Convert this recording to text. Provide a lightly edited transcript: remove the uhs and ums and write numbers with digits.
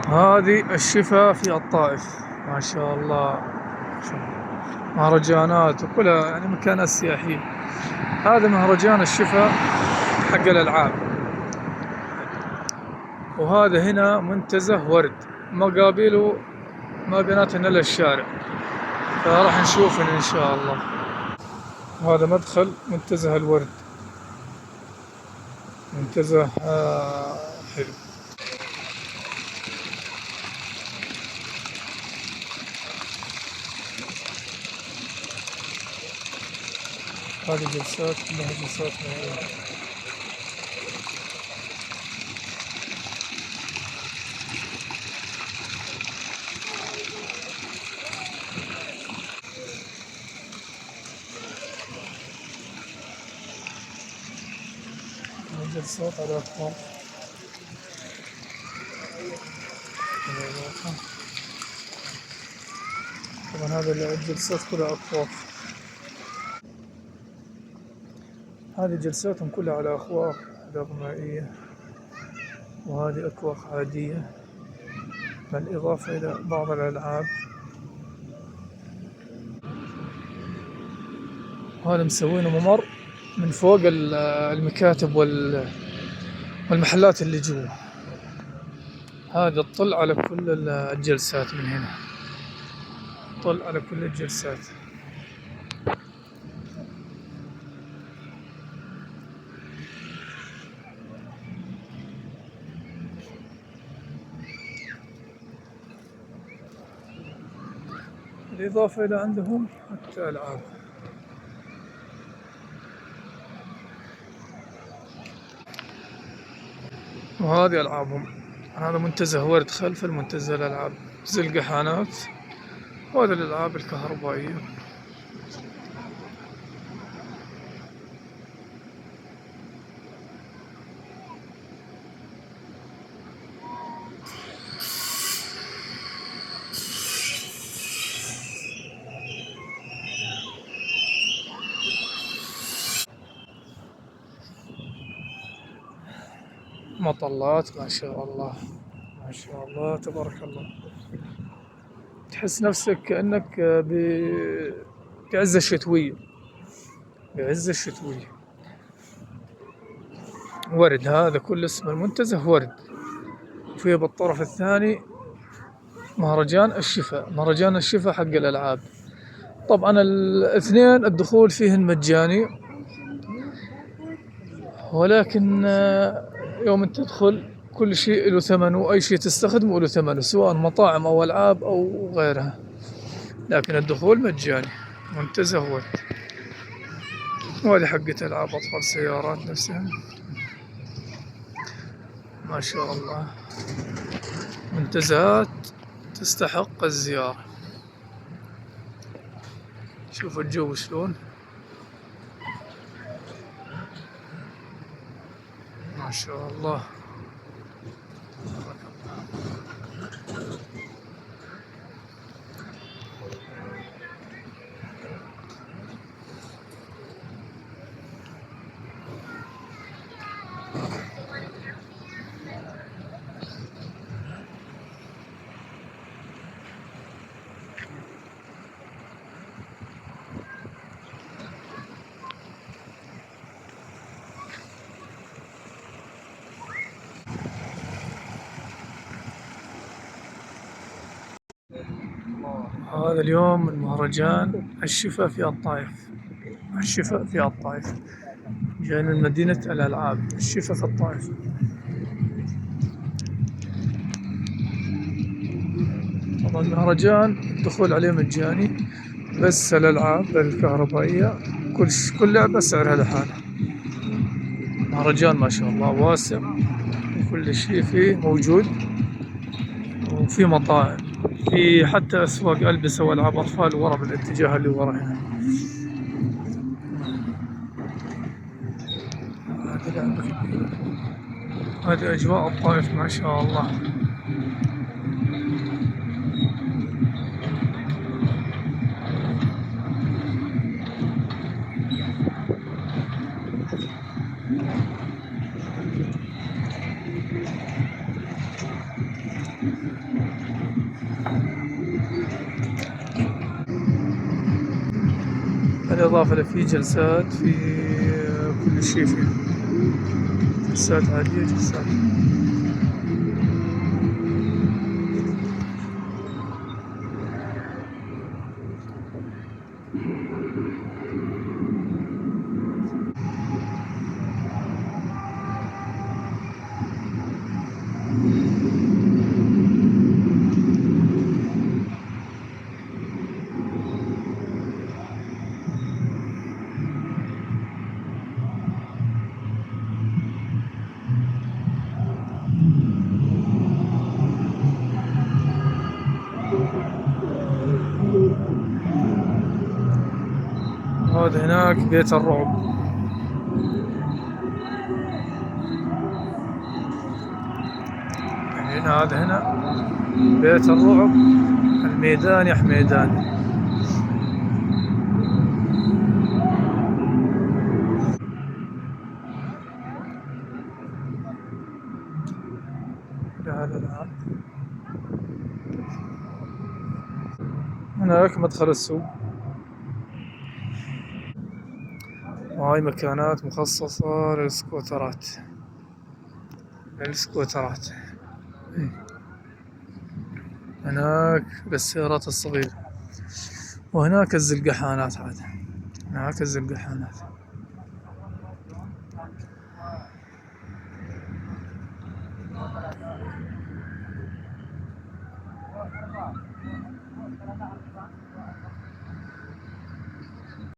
هذه الشفا في الطائف. ما شاء الله. شوف، مهرجانات وكلها يعني مكانات سياحية. هذا مهرجان الشفا حق الألعاب. وهذا هنا منتزه ورد، مقابله ما بيناتنا إلا الشارع، فراح نشوفه إن شاء الله. وهذا مدخل منتزه الورد، منتزه حلو. هذه جلسات كلها جلسات نهائية. جلسات على أطفال. طبعا هذا الجلسات كلها أطفال. هذه جلساتهم كلها على أكواخ غمائية، وهذه أكواخ عادية، بالإضافة إلى بعض الألعاب. وهذا مسوينه ممر من فوق المكاتب والمحلات اللي جوا. هذا تطل على كل الجلسات من هنا، تطل على كل الجلسات. بالإضافة إلى عندهم حتى ألعاب. وهذه ألعابهم. هذا منتزه ورد، خلف المنتزه الألعاب زي القحانات، وهذه الألعاب الكهربائية. مطلات ما شاء الله، ما شاء الله تبارك الله. تحس نفسك كأنك بعز الشتوية، بعز الشتوية. ورد، هذا كل اسم المنتزه ورد. وفيه بالطرف الثاني مهرجان الشفا، مهرجان الشفا حق الألعاب. طبعا الاثنين الدخول فيهن مجاني، ولكن يوم أن تدخل كل شيء له ثمن، وأي شيء تستخدمه له ثمنه، سواء مطاعم أو ألعاب أو غيرها، لكن الدخول مجاني. منتزه ورد. وهذه حقة ألعاب أطفال، سيارات نفسها. ما شاء الله، منتزهات تستحق الزيارة. شوف الجو شلون، ما شاء الله. هذا اليوم من مهرجان الشفا في الطائف. الشفا في الطائف، جاي من مدينة الألعاب. الشفا في الطائف. طبعا المهرجان الدخول عليه مجاني، بس الألعاب الكهربائية كل لعبة سعرها لحالها. مهرجان ما شاء الله واسع، وكل شيء فيه موجود، وفي مطاعم، في حتى أسواق ألبسة وألعاب أطفال ورا بالاتجاه اللي ورا هنا. هذه لعبة كبيرة. هذه أجواء الطائف ما شاء الله. بالإضافة لفي جلسات في كل شيء فيه جلسات عادية جلسات. هذا هناك بيت الرعب. يعني هنا بيت الرعب الميدان يا حميدان. هذا الآن هناك مدخل السوق، وهاي مكانات مخصصة للسكوترات. هناك للسيارات الصغيرة، وهناك الزلقحانات عاد. هناك الزلقحانات.